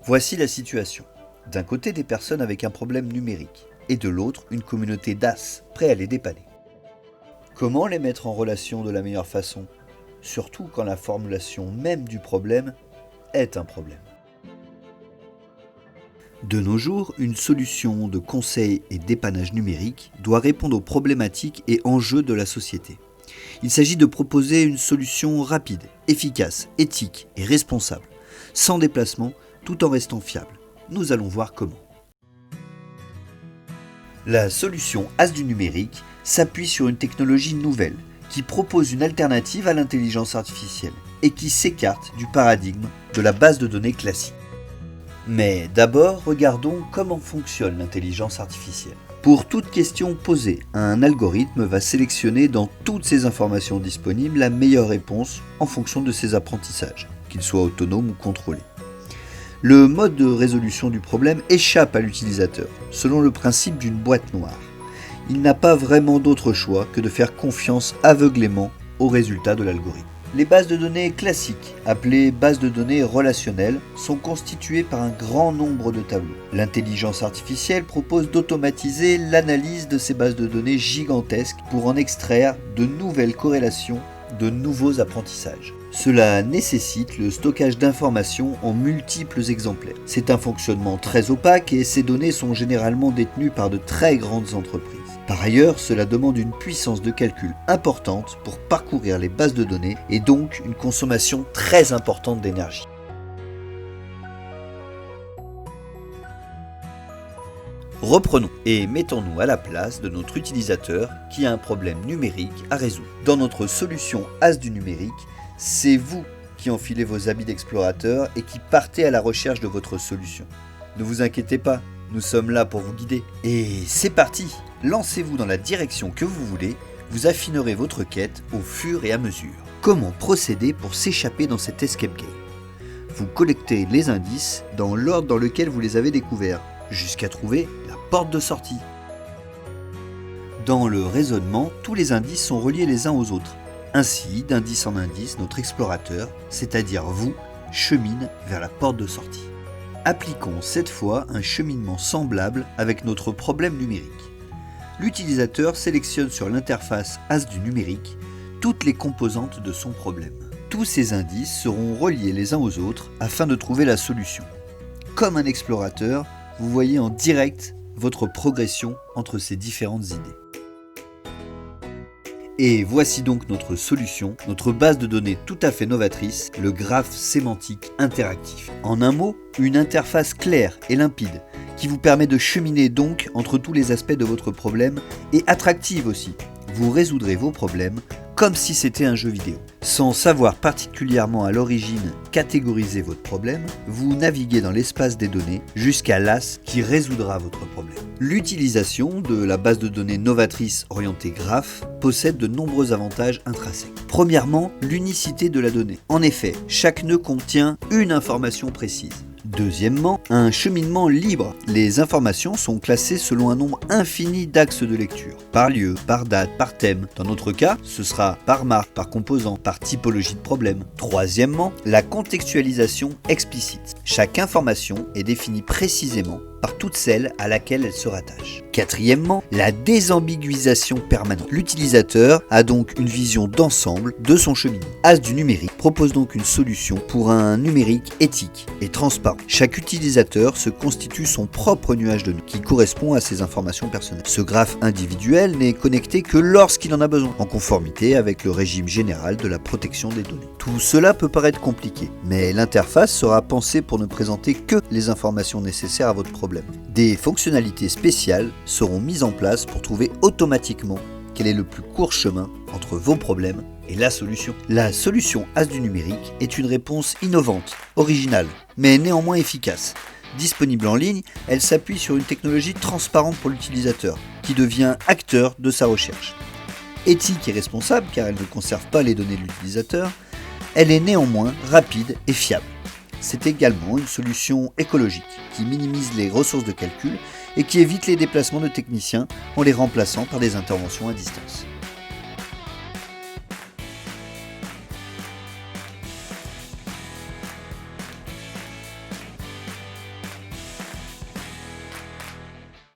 Voici la situation. D'un côté, des personnes avec un problème numérique, et de l'autre, une communauté d'as, prêts à les dépanner. Comment les mettre en relation de la meilleure façon? Surtout quand la formulation même du problème est un problème. De nos jours, une solution de conseil et dépannage numérique doit répondre aux problématiques et enjeux de la société. Il s'agit de proposer une solution rapide, efficace, éthique et responsable, sans déplacement, tout en restant fiable. Nous allons voir comment. La solution As du numérique s'appuie sur une technologie nouvelle qui propose une alternative à l'intelligence artificielle et qui s'écarte du paradigme de la base de données classique. Mais d'abord, regardons comment fonctionne l'intelligence artificielle. Pour toute question posée, un algorithme va sélectionner dans toutes ses informations disponibles la meilleure réponse en fonction de ses apprentissages, qu'ils soient autonomes ou contrôlés. Le mode de résolution du problème échappe à l'utilisateur, selon le principe d'une boîte noire. Il n'a pas vraiment d'autre choix que de faire confiance aveuglément aux résultats de l'algorithme. Les bases de données classiques, appelées bases de données relationnelles, sont constituées par un grand nombre de tableaux. L'intelligence artificielle propose d'automatiser l'analyse de ces bases de données gigantesques pour en extraire de nouvelles corrélations, de nouveaux apprentissages. Cela nécessite le stockage d'informations en multiples exemplaires. C'est un fonctionnement très opaque et ces données sont généralement détenues par de très grandes entreprises. Par ailleurs, cela demande une puissance de calcul importante pour parcourir les bases de données et donc une consommation très importante d'énergie. Reprenons et mettons-nous à la place de notre utilisateur qui a un problème numérique à résoudre. Dans notre solution As du numérique, c'est vous qui enfilez vos habits d'explorateur et qui partez à la recherche de votre solution. Ne vous inquiétez pas, nous sommes là pour vous guider. Et c'est parti! Lancez-vous dans la direction que vous voulez, vous affinerez votre quête au fur et à mesure. Comment procéder pour s'échapper dans cet escape game? Vous collectez les indices dans l'ordre dans lequel vous les avez découverts, jusqu'à trouver la porte de sortie. Dans le raisonnement, tous les indices sont reliés les uns aux autres. Ainsi, d'indice en indice, notre explorateur, c'est-à-dire vous, chemine vers la porte de sortie. Appliquons cette fois un cheminement semblable avec notre problème numérique. L'utilisateur sélectionne sur l'interface As du numérique toutes les composantes de son problème. Tous ces indices seront reliés les uns aux autres afin de trouver la solution. Comme un explorateur, vous voyez en direct votre progression entre ces différentes idées. Et voici donc notre solution, notre base de données tout à fait novatrice, le graphe sémantique interactif. En un mot, une interface claire et limpide qui vous permet de cheminer donc entre tous les aspects de votre problème et attractive aussi. Vous résoudrez vos problèmes comme si c'était un jeu vidéo. Sans savoir particulièrement à l'origine catégoriser votre problème, vous naviguez dans l'espace des données jusqu'à l'as qui résoudra votre problème. L'utilisation de la base de données novatrice orientée graphe possède de nombreux avantages intrinsèques. Premièrement, l'unicité de la donnée. En effet, chaque nœud contient une information précise. Deuxièmement, un cheminement libre. Les informations sont classées selon un nombre infini d'axes de lecture, par lieu, par date, par thème. Dans notre cas, ce sera par marque, par composant, par typologie de problème. Troisièmement, la contextualisation explicite. Chaque information est définie précisément par toute celle à laquelle elle se rattache. Quatrièmement, la désambiguisation permanente. L'utilisateur a donc une vision d'ensemble de son cheminement. As du numérique propose donc une solution pour un numérique éthique et transparent. Chaque utilisateur se constitue son propre nuage de données qui correspond à ses informations personnelles. Ce graphe individuel n'est connecté que lorsqu'il en a besoin, en conformité avec le régime général de la protection des données. Tout cela peut paraître compliqué, mais l'interface sera pensée pour ne présenter que les informations nécessaires à votre problème. Des fonctionnalités spéciales seront mises en place pour trouver automatiquement quel est le plus court chemin entre vos problèmes et la solution. La solution As du numérique est une réponse innovante, originale, mais néanmoins efficace. Disponible en ligne, elle s'appuie sur une technologie transparente pour l'utilisateur, qui devient acteur de sa recherche. Éthique et responsable, car elle ne conserve pas les données de l'utilisateur, elle est néanmoins rapide et fiable. C'est également une solution écologique qui minimise les ressources de calcul et qui évite les déplacements de techniciens en les remplaçant par des interventions à distance.